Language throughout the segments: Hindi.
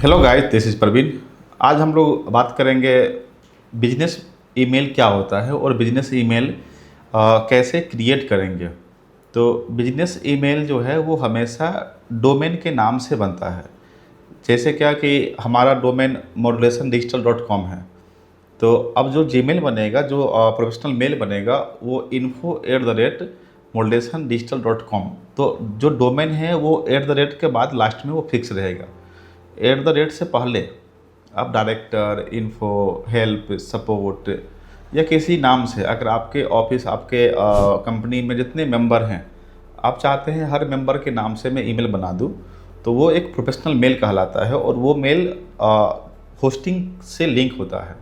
Hello guys, this is Praveen. आज हम लोग बात करेंगे बिजनेस ईमेल क्या होता है और बिजनेस ईमेल कैसे क्रिएट करेंगे। तो बिजनेस ईमेल जो है वो हमेशा डोमेन के नाम से बनता है। जैसे क्या कि हमारा डोमेन modulationdigital.com है। तो अब जो जीमेल बनेगा, जो प्रोफेशनल मेल बनेगा, वो info@modulationdigital.com। तो जो डोमेन है वो @ के बाद लास्ट में वो फिक्स रहेगा। से पहले आप डायरेक्टर, इन्फो, हेल्प, सपोर्ट या किसी नाम से, अगर आपके ऑफिस, आपके कंपनी में जितने मेंबर हैं, आप चाहते हैं हर मेंबर के नाम से मैं ईमेल बना दूं, तो वो एक प्रोफेशनल मेल कहलाता है। और वो मेल होस्टिंग से लिंक होता है।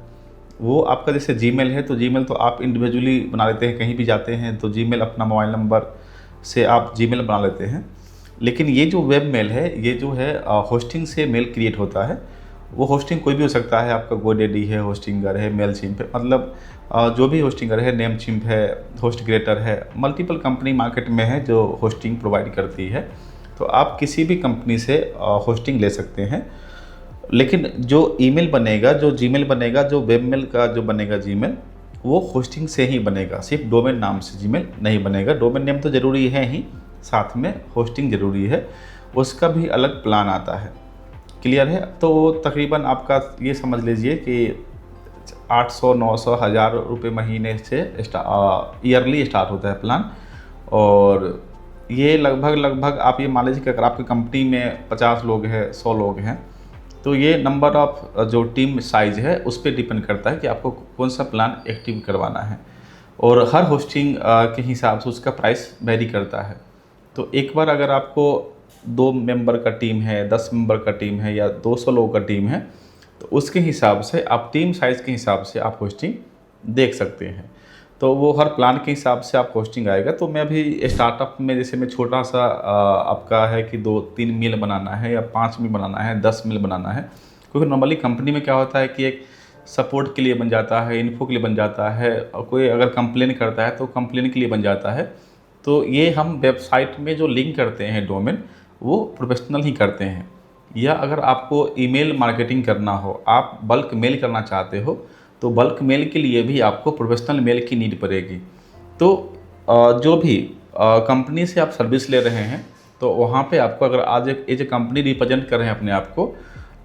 वो आपका जैसे जीमेल है, तो जीमेल तो आप इंडिविजुअली बना लेते हैं, कहीं भी जाते हैं तो जीमेल अपना मोबाइल नंबर से आप जीमेल बना लेते हैं। लेकिन ये जो वेब मेल है, ये जो है होस्टिंग से मेल क्रिएट होता है। वो होस्टिंग कोई भी हो सकता है, आपका गोडेडी है, होस्टिंगर है, मेलचिम्प है, मतलब जो भी होस्टिंगर है, नेमचिम्प है, होस्टग्रेटर है, मल्टीपल कंपनी मार्केट में है जो होस्टिंग प्रोवाइड करती है। तो आप किसी भी कंपनी से होस्टिंग ले सकते हैं। लेकिन जो ईमेल बनेगा, जो जीमेल बनेगा, जो वेब मेल का जो बनेगा जीमेल, वो होस्टिंग से ही बनेगा। सिर्फ डोमेन नाम से जीमेल नहीं बनेगा। डोमेन नेम तो ज़रूरी है ही, साथ में होस्टिंग ज़रूरी है, उसका भी अलग प्लान आता है। क्लियर है? तो तकरीबन आपका ये समझ लीजिए कि 800, 900, 1000 रुपये महीने से ईयरली स्टार्ट होता है प्लान। और ये लगभग आप ये मान लीजिए कि अगर आपकी कंपनी में 50 लोग हैं, 100 लोग हैं, तो ये नंबर ऑफ जो टीम साइज़ है उस पर डिपेंड करता है कि आपको कौन सा प्लान एक्टिव करवाना है। और हर होस्टिंग के हिसाब से उसका प्राइस वेरी करता है। तो एक बार अगर आपको 2 मेंबर का टीम है, 10 मेंबर का टीम है या 200 लोगों का टीम है, तो उसके हिसाब से आप टीम साइज़ के हिसाब से आप होस्टिंग देख सकते हैं। तो वो हर प्लान के हिसाब से आप होस्टिंग आएगा। तो मैं अभी स्टार्टअप में, जैसे मैं छोटा सा आपका है कि 2-3 मील बनाना है या 5 मील बनाना है, 10 मील बनाना है। क्योंकि नॉर्मली कंपनी में क्या होता है कि एक सपोर्ट के लिए बन जाता है, इन्फो के लिए बन जाता है, और कोई अगर कंप्लेन करता है तो कंप्लेन के लिए बन जाता है। तो ये हम वेबसाइट में जो लिंक करते हैं डोमेन, वो प्रोफेशनल ही करते हैं। या अगर आपको ईमेल मार्केटिंग करना हो, आप बल्क मेल करना चाहते हो, तो बल्क मेल के लिए भी आपको प्रोफेशनल मेल की नीड पड़ेगी। तो जो भी कंपनी से आप सर्विस ले रहे हैं, तो वहाँ पे आपको अगर आज एक एज ए कंपनी रिप्रेजेंट कर रहे हैं अपने आप को,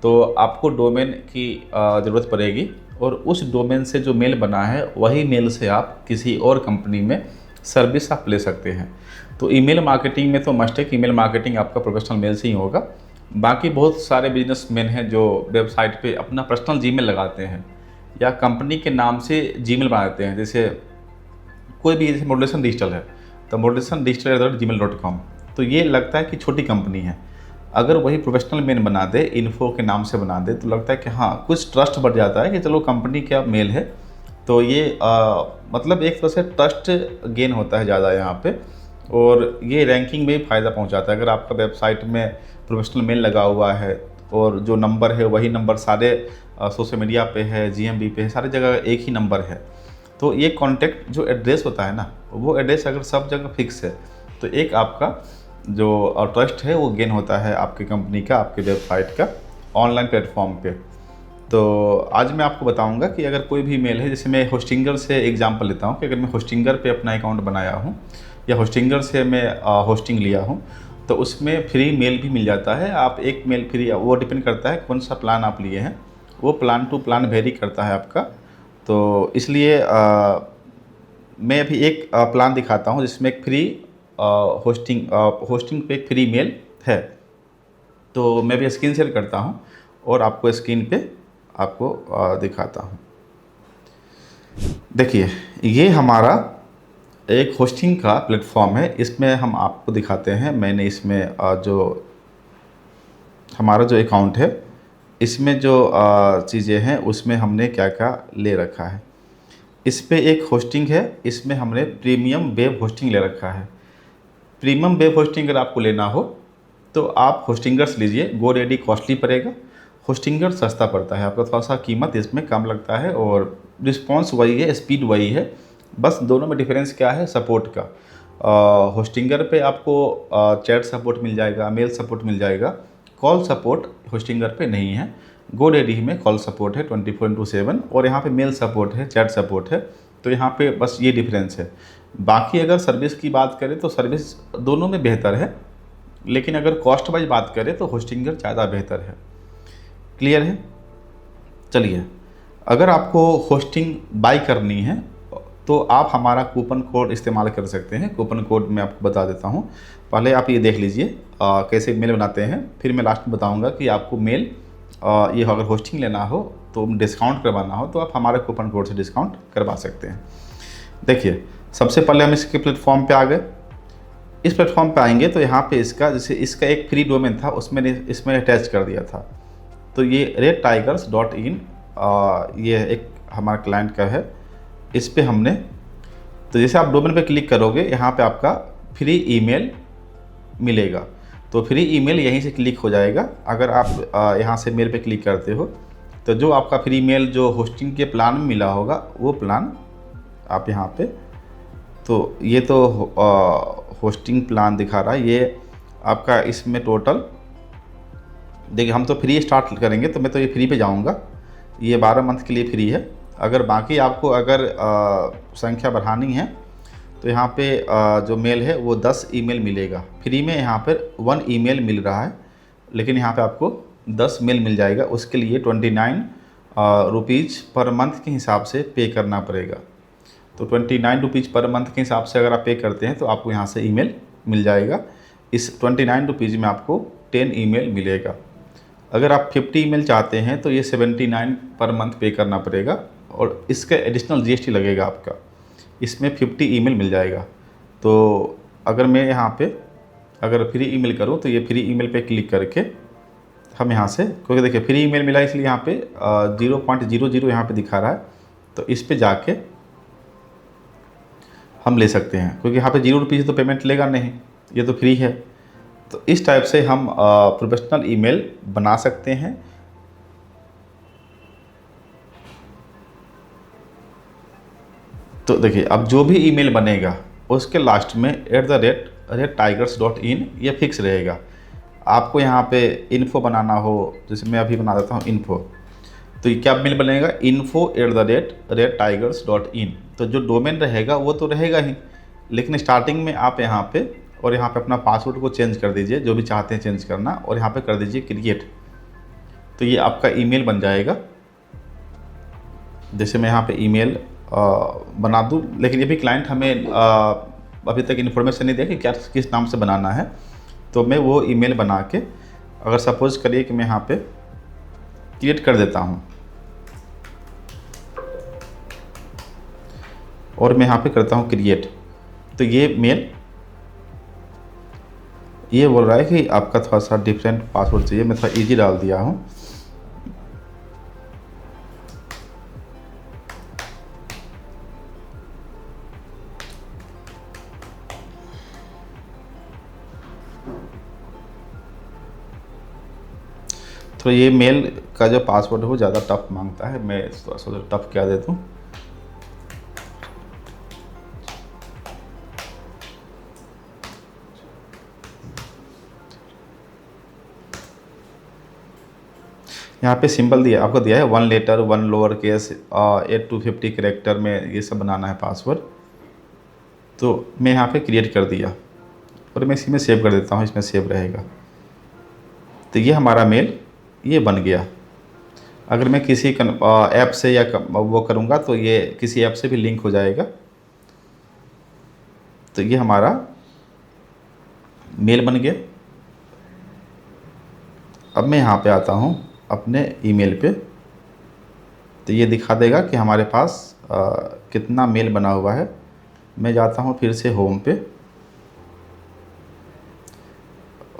तो आपको डोमेन की ज़रूरत पड़ेगी। और उस डोमेन से जो मेल बना है, वही मेल से आप किसी और कंपनी में सर्विस आप ले सकते हैं। तो ईमेल मार्केटिंग में तो मस्ट है कि ईमेल मार्केटिंग आपका प्रोफेशनल मेल से ही होगा। बाकी बहुत सारे बिजनेसमैन हैं जो वेबसाइट पे अपना पर्सनल जीमेल लगाते हैं या कंपनी के नाम से जीमेल बना देते हैं। जैसे कोई भी, जैसे मॉड्यूलेशन डिजिटल है, तो modulationdigital@gmail.com, तो ये लगता है कि छोटी कंपनी है। अगर वही प्रोफेशनल मेल बना दे, इन्फो के नाम से बना दे, तो लगता है कि हाँ, कुछ ट्रस्ट बढ़ जाता है कि चलो कंपनी का मेल है। तो ये मतलब एक तरह से ट्रस्ट गेन होता है ज़्यादा यहाँ पे। और ये रैंकिंग में भी फ़ायदा पहुँचाता है। अगर आपका वेबसाइट में प्रोफेशनल मेल लगा हुआ है और जो नंबर है वही नंबर सारे सोशल मीडिया पे है, जीएमबी पे है, सारी जगह एक ही नंबर है, तो ये कॉन्टैक्ट जो एड्रेस होता है ना, वो एड्रेस अगर सब जगह फिक्स है, तो एक आपका जो ट्रस्ट है वो गेन होता है आपकी कंपनी का, आपके वेबसाइट का, ऑनलाइन प्लेटफॉर्म पे। तो आज मैं आपको बताऊंगा कि अगर कोई भी मेल है, जैसे मैं होस्टिंगर से एग्जांपल लेता हूं कि अगर मैं होस्टिंगर पे अपना अकाउंट बनाया हूं या होस्टिंगर से मैं होस्टिंग लिया हूं, तो उसमें फ्री मेल भी मिल जाता है। आप एक मेल फ्री, वो डिपेंड करता है कौन सा प्लान आप लिए हैं, वो प्लान टू प्लान वेरी करता है आपका। तो इसलिए मैं अभी एक प्लान दिखाता हूं जिसमें एक फ्री होस्टिंग पे एक फ्री मेल है। तो मैं भी स्क्रीन शेयर करता हूं और आपको स्क्रीन पे आपको दिखाता हूं। देखिए, ये हमारा एक होस्टिंग का प्लेटफॉर्म है। इसमें हम आपको दिखाते हैं, मैंने इसमें जो हमारा जो अकाउंट है, इसमें जो चीज़ें हैं उसमें हमने क्या क्या ले रखा है। इस पे एक होस्टिंग है, इसमें हमने प्रीमियम वेब होस्टिंग ले रखा है। प्रीमियम वेब होस्टिंग अगर आपको लेना हो तो आप होस्टिंगर्स लीजिए। गोडेडी कॉस्टली पड़ेगा, होस्टिंगर सस्ता पड़ता है। आपका थोड़ा सा कीमत इसमें कम लगता है और रिस्पॉन्स वही है, स्पीड वही है। बस दोनों में डिफरेंस क्या है? सपोर्ट का। होस्टिंगर पे आपको चैट सपोर्ट मिल जाएगा, मेल सपोर्ट मिल जाएगा, कॉल सपोर्ट होस्टिंगर पे नहीं है। GoDaddy में कॉल सपोर्ट है 24/7 और यहाँ पे मेल सपोर्ट है, चैट सपोर्ट है। तो यहाँ पे बस ये डिफरेंस है। बाकी अगर सर्विस की बात करें तो सर्विस दोनों में बेहतर है, लेकिन अगर कॉस्ट वाइज बात करें तो होस्टिंगर ज़्यादा बेहतर है। क्लियर है? चलिए, अगर आपको होस्टिंग बाई करनी है तो आप हमारा कूपन कोड इस्तेमाल कर सकते हैं। कूपन कोड मैं आपको बता देता हूँ। पहले आप ये देख लीजिए कैसे मेल बनाते हैं, फिर मैं लास्ट में बताऊँगा कि आपको मेल ये अगर होस्टिंग लेना हो तो डिस्काउंट करवाना हो तो आप हमारे कूपन कोड से डिस्काउंट करवा सकते हैं। देखिए, सबसे पहले हम इसके प्लेटफॉर्म पे आ गए। इस प्लेटफॉर्म पे आएंगे तो यहाँ पे इसका जैसे इसका एक फ्री डोमेन था, उसमें इसमें अटैच कर दिया था। तो ये redtigers.in ये एक हमारा क्लाइंट का है। इस पे हमने, तो जैसे आप डोमेन पे क्लिक करोगे यहाँ पे आपका फ्री ईमेल मिलेगा। तो फ्री ईमेल यहीं से क्लिक हो जाएगा। अगर आप यहाँ से मेल पे क्लिक करते हो तो जो आपका फ्री मेल जो होस्टिंग के प्लान में मिला होगा वो प्लान आप यहाँ पे, तो ये तो होस्टिंग प्लान दिखा रहा है। ये आपका इसमें टोटल देखिए, हम तो फ्री स्टार्ट करेंगे तो मैं तो ये फ्री पे जाऊँगा। ये 12 मंथ के लिए फ्री है। अगर बाकी आपको अगर संख्या बढ़ानी है तो यहाँ पे जो मेल है वो 10 ईमेल मिलेगा फ्री में। यहाँ पर 1 ईमेल मिल रहा है, लेकिन यहाँ पे आपको 10 मेल मिल जाएगा। उसके लिए 29 रुपीज़ पर मंथ के हिसाब से पे करना पड़ेगा। तो 29 रुपीज़ पर मंथ के हिसाब से अगर आप पे करते हैं तो आपको यहाँ से ईमेल मिल जाएगा। इस 29 रुपीज़ में आपको 10 ईमेल मिलेगा। अगर आप 50 ईमेल चाहते हैं तो ये 79 पर मंथ पे करना पड़ेगा और इसका एडिशनल GST लगेगा आपका। इसमें 50 ईमेल मिल जाएगा। तो अगर मैं यहाँ पे अगर फ्री ईमेल करूँ तो ये फ्री ईमेल पे क्लिक करके हम यहाँ से, क्योंकि देखिए फ्री ईमेल मिला इसलिए यहाँ पे 0.00 यहाँ पे दिखा रहा है, तो इस पे जाके हम ले सकते हैं, क्योंकि यहाँ पे 0 रुपीज़ तो पेमेंट लेगा नहीं, ये तो फ्री है। तो इस टाइप से हम प्रोफेशनल ईमेल बना सकते हैं। तो देखिए, अब जो भी ईमेल बनेगा उसके लास्ट में @redtigers.in ये फिक्स रहेगा। आपको यहाँ पे इन्फो बनाना हो, जैसे मैं अभी बना देता हूँ इन्फो, तो ये क्या मेल बनेगा, info@redtigers.in। तो जो डोमेन रहेगा वो तो रहेगा ही, लेकिन स्टार्टिंग में आप यहाँ पे और यहाँ पे अपना पासवर्ड को चेंज कर दीजिए, जो भी चाहते हैं चेंज करना, और यहाँ पे कर दीजिए क्रिएट। तो ये आपका ईमेल बन जाएगा। जैसे मैं यहाँ पे ईमेल बना दूँ, लेकिन ये भी क्लाइंट हमें अभी तक इन्फॉर्मेशन नहीं दिया कि क्या किस नाम से बनाना है। तो मैं वो ईमेल बना के, अगर सपोज़ करिए कि मैं यहाँ पे क्रिएट कर देता हूँ और मैं यहाँ पे करता हूँ क्रिएट, तो ये मेल ये बोल रहा है कि आपका थोड़ा सा डिफरेंट पासवर्ड चाहिए। मैं थोड़ा इजी डाल दिया हूँ। तो ये मेल का जो पासवर्ड है वो ज़्यादा टफ मांगता है, मैं थोड़ा सा टफ क्या देता हूँ। यहाँ पे सिंबल दिया आपको दिया है 1 letter 1 lower case 8 to 50 character में ये सब बनाना है पासवर्ड। तो मैं यहाँ पे क्रिएट कर दिया और मैं इसी में सेव कर देता हूँ, इसमें सेव रहेगा। तो ये हमारा मेल ये बन गया। अगर मैं किसी ऐप से या वो करूँगा तो ये किसी ऐप से भी लिंक हो जाएगा। तो ये हमारा मेल बन गया। अब मैं यहाँ पे आता हूँ अपने ईमेल पे, तो ये दिखा देगा कि हमारे पास कितना मेल बना हुआ है। मैं जाता हूँ फिर से होम पे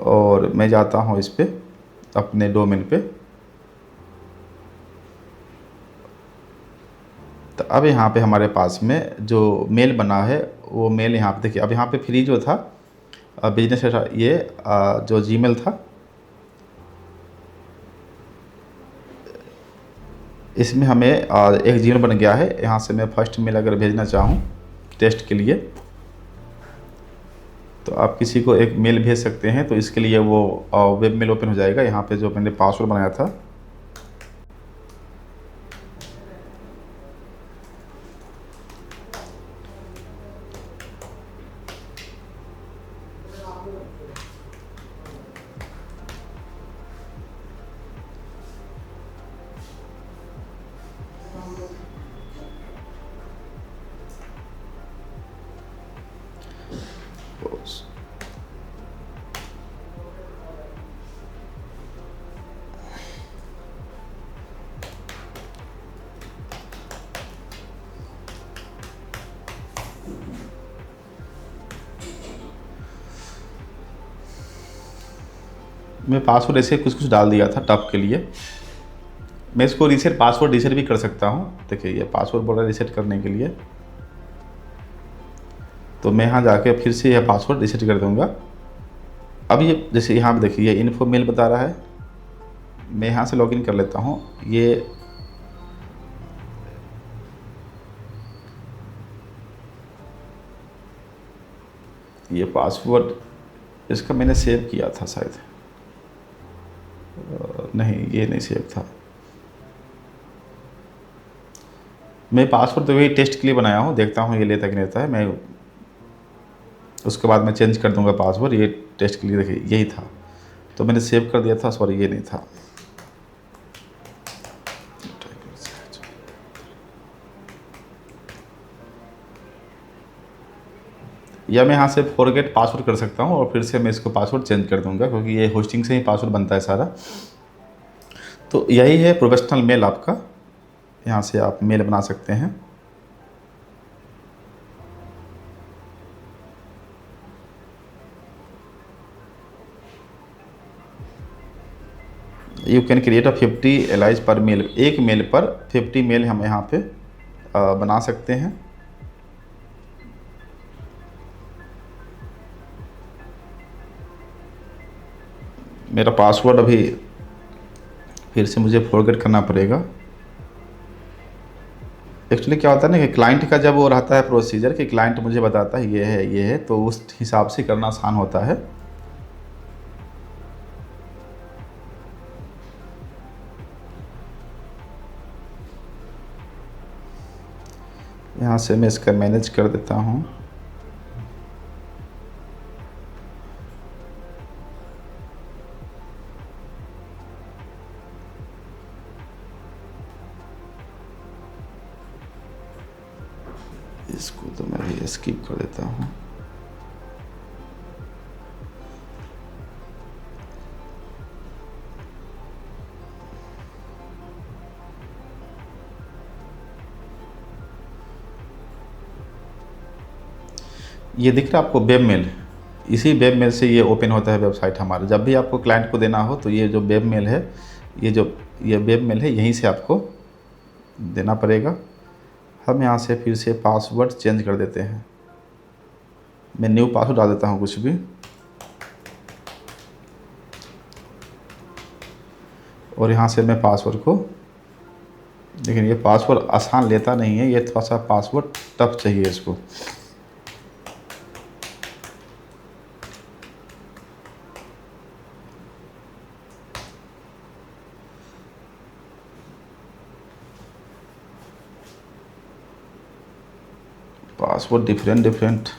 और मैं जाता हूँ इस पे अपने डोमेन पे। तो अब यहाँ पे हमारे पास में जो मेल बना है वो मेल यहाँ पे देखिए। अब यहाँ पे फ्री जो था बिजनेस ये जो जीमेल था, इसमें हमें एक जीमेल बन गया है। यहाँ से मैं फर्स्ट मेल अगर भेजना चाहूँ टेस्ट के लिए तो आप किसी को एक मेल भेज सकते हैं, तो इसके लिए वो वेब मेल ओपन हो जाएगा। यहाँ पे जो मैंने पासवर्ड बनाया था, मैं पासवर्ड ऐसे कुछ कुछ डाल दिया था टफ के लिए। मैं इसको रीसेट, पासवर्ड रीसेट भी कर सकता हूँ। देखिए ये पासवर्ड बोला रीसेट करने के लिए, तो मैं यहाँ जाके फिर से यह पासवर्ड रीसेट कर दूँगा। अब ये जैसे यहाँ पे देखिए ये इन्फो मेल बता रहा है, मैं यहाँ से लॉगिन कर लेता हूँ। ये पासवर्ड इसका मैंने सेव किया था शायद, नहीं ये नहीं सेव था। मैं पासवर्ड तो वही टेस्ट के लिए बनाया हूँ, देखता हूँ ये लेता कि नहीं लेता है। मैं उसके बाद मैं चेंज कर दूंगा पासवर्ड। ये टेस्ट के लिए देखिए यही था, तो मैंने सेव कर दिया था। सॉरी ये नहीं था। या मैं यहाँ से फॉरगेट पासवर्ड कर सकता हूँ और फिर से मैं इसको पासवर्ड चेंज कर दूंगा, क्योंकि ये होस्टिंग से ही पासवर्ड बनता है सारा। तो यही है प्रोफेशनल मेल आपका, यहाँ से आप मेल बना सकते हैं। यू कैन क्रिएट 50 एलाइज पर मेल। एक मेल पर 50 मेल हम यहाँ पे बना सकते हैं। मेरा पासवर्ड अभी फिर से मुझे फॉरगेट करना पड़ेगा। एक्चुअली क्या होता है ना कि क्लाइंट का जब वो रहता है प्रोसीजर कि क्लाइंट मुझे बताता है ये है, तो उस हिसाब से करना आसान होता है। यहाँ से मैं इसका मैनेज कर देता हूँ। इसको तो मैं भी स्किप कर देता हूँ। ये दिख रहा है आपको वेब मेल, इसी वेब मेल से ये ओपन होता है वेबसाइट हमारा। जब भी आपको क्लाइंट को देना हो तो ये जो वेब मेल है, ये वेब मेल है, यहीं से आपको देना पड़ेगा। हम यहाँ से फिर से पासवर्ड चेंज कर देते हैं। मैं न्यू पासवर्ड डाल देता हूँ कुछ भी, और यहाँ से मैं पासवर्ड को, लेकिन ये पासवर्ड आसान लेता नहीं है, ये थोड़ा सा पासवर्ड टफ चाहिए इसको। पासवर्ड डिफरेंट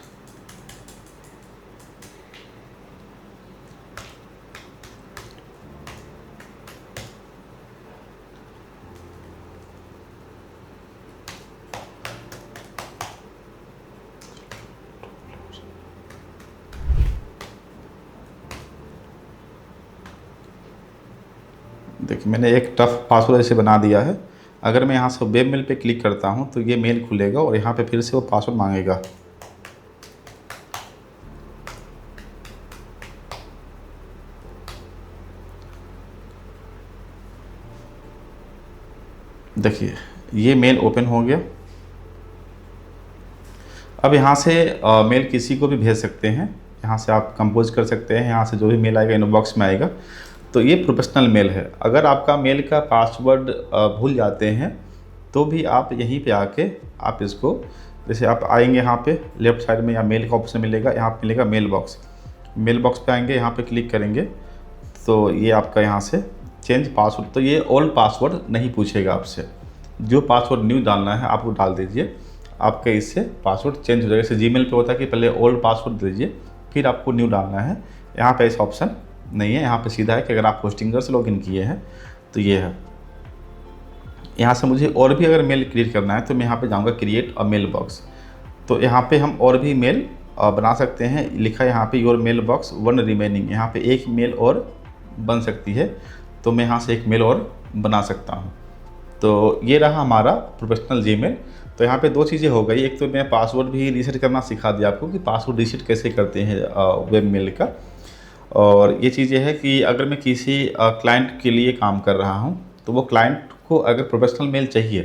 देखिए मैंने एक टफ पासवर्ड ऐसे बना दिया है। अगर मैं यहाँ से वेब मेल पे क्लिक करता हूँ तो ये मेल खुलेगा और यहाँ पे फिर से वो पासवर्ड मांगेगा। देखिए ये मेल ओपन हो गया। अब यहाँ से मेल किसी को भी भेज सकते हैं, यहाँ से आप कंपोज कर सकते हैं। यहाँ से जो भी मेल आएगा इनबॉक्स में आएगा। तो ये प्रोफेशनल मेल है। अगर आपका मेल का पासवर्ड भूल जाते हैं तो भी आप यहीं पे आके आप इसको जैसे आप आएंगे यहाँ पे लेफ्ट साइड में, या मेल का ऑप्शन मिलेगा, यहाँ पे मिलेगा मेल बॉक्स। मेल बॉक्स पे आएंगे, यहाँ पे क्लिक करेंगे तो ये आपका यहाँ से चेंज पासवर्ड, तो ये ओल्ड पासवर्ड नहीं पूछेगा आपसे। जो पासवर्ड न्यू डालना है आपको डाल दीजिए, आपका इससे पासवर्ड चेंज हो जाएगा। जैसे जीमेल पे होता है कि पहले ओल्ड पासवर्ड दीजिए फिर आपको न्यू डालना है, यहाँ पे ऐसा ऑप्शन नहीं है। यहाँ पे सीधा है कि अगर आप होस्टिंगर से लॉगिन किए हैं तो ये है। यहाँ से मुझे और भी अगर मेल क्रिएट करना है तो मैं यहाँ पे जाऊँगा क्रिएट अ मेल बॉक्स। तो यहाँ पे हम और भी मेल बना सकते हैं। लिखा है यहाँ पे your mail box one remaining, यहाँ पे एक मेल और बन सकती है, तो मैं यहाँ से एक मेल और बना सकता हूँ। तो ये रहा हमारा प्रोफेशनल जीमेल। तो यहाँ पे दो चीज़ें हो गई, एक तो मैं पासवर्ड भी रीसेट करना सिखा दिया आपको कि पासवर्ड रीसेट कैसे करते हैं वेब मेल का। और ये चीज़ें है कि अगर मैं किसी क्लाइंट के लिए काम कर रहा हूँ तो वो क्लाइंट को अगर प्रोफेशनल मेल चाहिए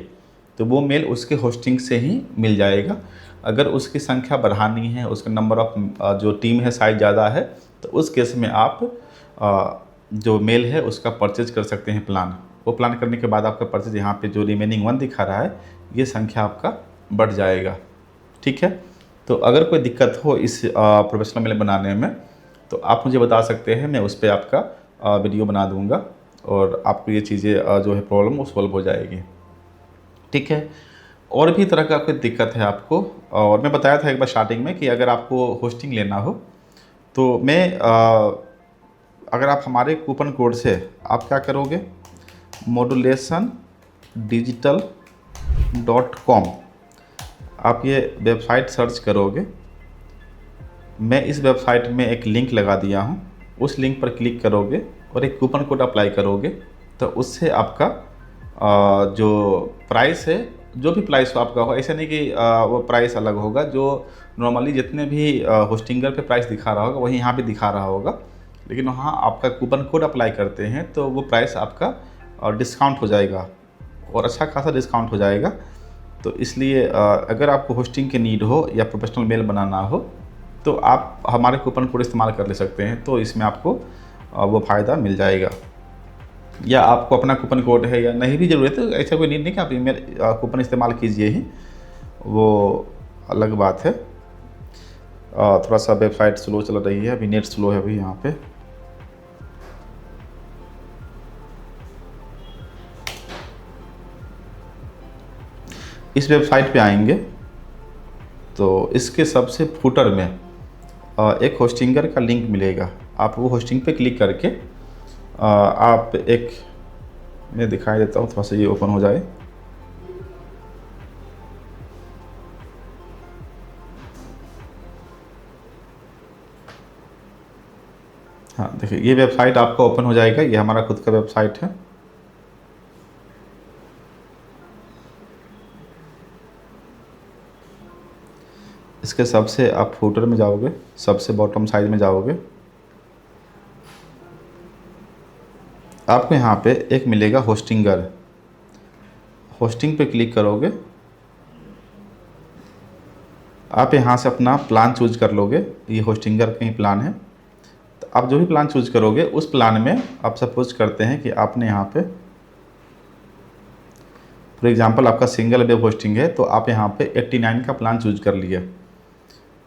तो वो मेल उसके होस्टिंग से ही मिल जाएगा। अगर उसकी संख्या बढ़ानी है, उसका नंबर ऑफ जो टीम है साइज ज़्यादा है, तो उस केस में आप जो मेल है उसका परचेज कर सकते हैं प्लान। वो प्लान करने के बाद आपका परचेज यहाँ पे जो रिमेनिंग वन दिखा रहा है ये संख्या आपका बढ़ जाएगा। ठीक है, तो अगर कोई दिक्कत हो इस प्रोफेशनल मेल बनाने में तो आप मुझे बता सकते हैं, मैं उस पर आपका वीडियो बना दूंगा और आपको ये चीज़ें जो है प्रॉब्लम वो सॉल्व हो जाएगी। ठीक है, और भी तरह का कोई दिक्कत है आपको, और मैं बताया था एक बार स्टार्टिंग में कि अगर आपको होस्टिंग लेना हो तो मैं अगर आप हमारे कूपन कोड से आप क्या करोगे, modulationdigital.com आप ये वेबसाइट सर्च करोगे। मैं इस वेबसाइट में एक लिंक लगा दिया हूँ, उस लिंक पर क्लिक करोगे और एक कूपन कोड अप्लाई करोगे तो उससे आपका जो प्राइस है, जो भी प्राइस आपका हो, ऐसा नहीं कि वो प्राइस अलग होगा, जो नॉर्मली जितने भी होस्टिंगर पे प्राइस दिखा रहा होगा वही यहाँ पे दिखा रहा होगा, लेकिन वहाँ आपका कूपन कोड अप्लाई करते हैं तो वो प्राइस आपका डिस्काउंट हो जाएगा और अच्छा खासा डिस्काउंट हो जाएगा। तो इसलिए अगर आपको होस्टिंग की नीड हो या प्रोफेशनल मेल बनाना हो तो आप हमारे कूपन कोड इस्तेमाल कर ले सकते हैं, तो इसमें आपको वो फ़ायदा मिल जाएगा। या आपको अपना कूपन कोड है या नहीं भी ज़रूरत है, ऐसा कोई नीड नहीं कि आप ईमेल कूपन इस्तेमाल कीजिए ही, वो अलग बात है। थोड़ा सा वेबसाइट स्लो चल रही है, अभी नेट स्लो है अभी यहाँ पे। इस वेबसाइट पे आएंगे तो इसके सबसे फुटर में एक होस्टिंगर का लिंक मिलेगा। आप वो होस्टिंग पे क्लिक करके आप एक, मैं दिखाई देता हूँ, थोड़ा सा ये ओपन हो जाए। हाँ देखिए, ये वेबसाइट आपका ओपन हो जाएगा। ये हमारा खुद का वेबसाइट है। इसके सबसे आप फुटर में जाओगे, सबसे बॉटम साइड में जाओगे, आपको यहाँ पे एक मिलेगा होस्टिंगर। होस्टिंग पे क्लिक करोगे, आप यहाँ से अपना प्लान चूज कर लोगे। ये होस्टिंगर का ही प्लान है, तो आप जो भी प्लान चूज करोगे उस प्लान में आप सपोज करते हैं कि आपने यहाँ पे फॉर एग्जांपल आपका सिंगल वेब होस्टिंग है तो आप यहाँ पे 89 का प्लान चूज कर लिए।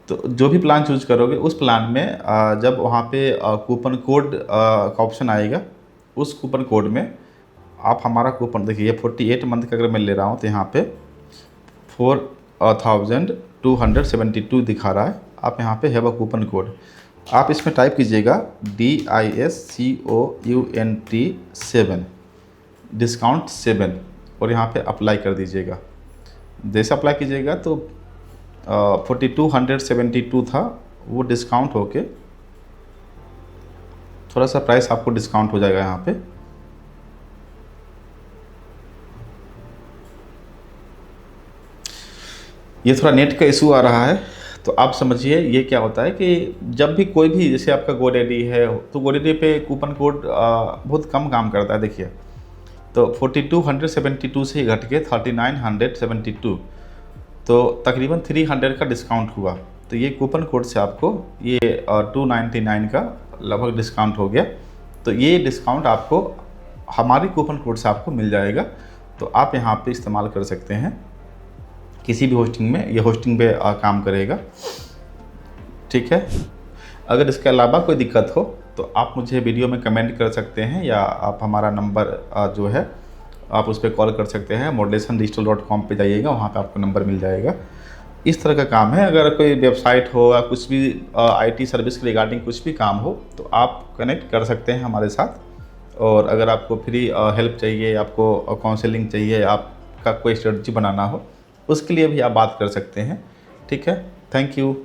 तो जो भी प्लान चूज करोगे उस प्लान में जब वहाँ पे कूपन कोड का ऑप्शन आएगा, उस कूपन कोड में आप हमारा कूपन देखिए, ये 48 मंथ का अगर मैं ले रहा हूँ तो यहाँ पे 4272 दिखा रहा है। आप यहाँ पे हैव अ कूपन कोड, आप इसमें टाइप कीजिएगा DISCOUNT 7 डिस्काउंट 7 और यहाँ पे अप्लाई कर दीजिएगा। जैसे अप्लाई कीजिएगा तो 4272 था, वो डिस्काउंट होके थोड़ा सा प्राइस आपको डिस्काउंट हो जाएगा। यहाँ पे ये थोड़ा नेट का इशू आ रहा है, तो आप समझिए ये क्या होता है कि जब भी कोई भी, जैसे आपका GoDaddy है तो GoDaddy पे कूपन कोड बहुत कम काम करता है। देखिए तो 4272 से घट के 3972, तो तकरीबन 300 का डिस्काउंट हुआ। तो ये कूपन कोड से आपको ये 299 का लगभग डिस्काउंट हो गया। तो ये डिस्काउंट आपको हमारी कूपन कोड से आपको मिल जाएगा, तो आप यहाँ पे इस्तेमाल कर सकते हैं। किसी भी होस्टिंग में, ये होस्टिंग पे काम करेगा। ठीक है। अगर इसके अलावा कोई दिक्कत हो तो आप मुझे वीडियो में कमेंट कर सकते हैं, या आप हमारा नंबर जो है आप उस पर कॉल कर सकते हैं। modulationdigital.com पे जाइएगा, वहाँ पे आपको नंबर मिल जाएगा। इस तरह का काम है। अगर कोई वेबसाइट हो या कुछ भी IT सर्विस के रिगार्डिंग कुछ भी काम हो तो आप कनेक्ट कर सकते हैं हमारे साथ। और अगर आपको फ्री हेल्प चाहिए, आपको काउंसलिंग चाहिए, आपका कोई स्ट्रेटजी बनाना हो, उसके लिए भी आप बात कर सकते हैं। ठीक है। Thank you.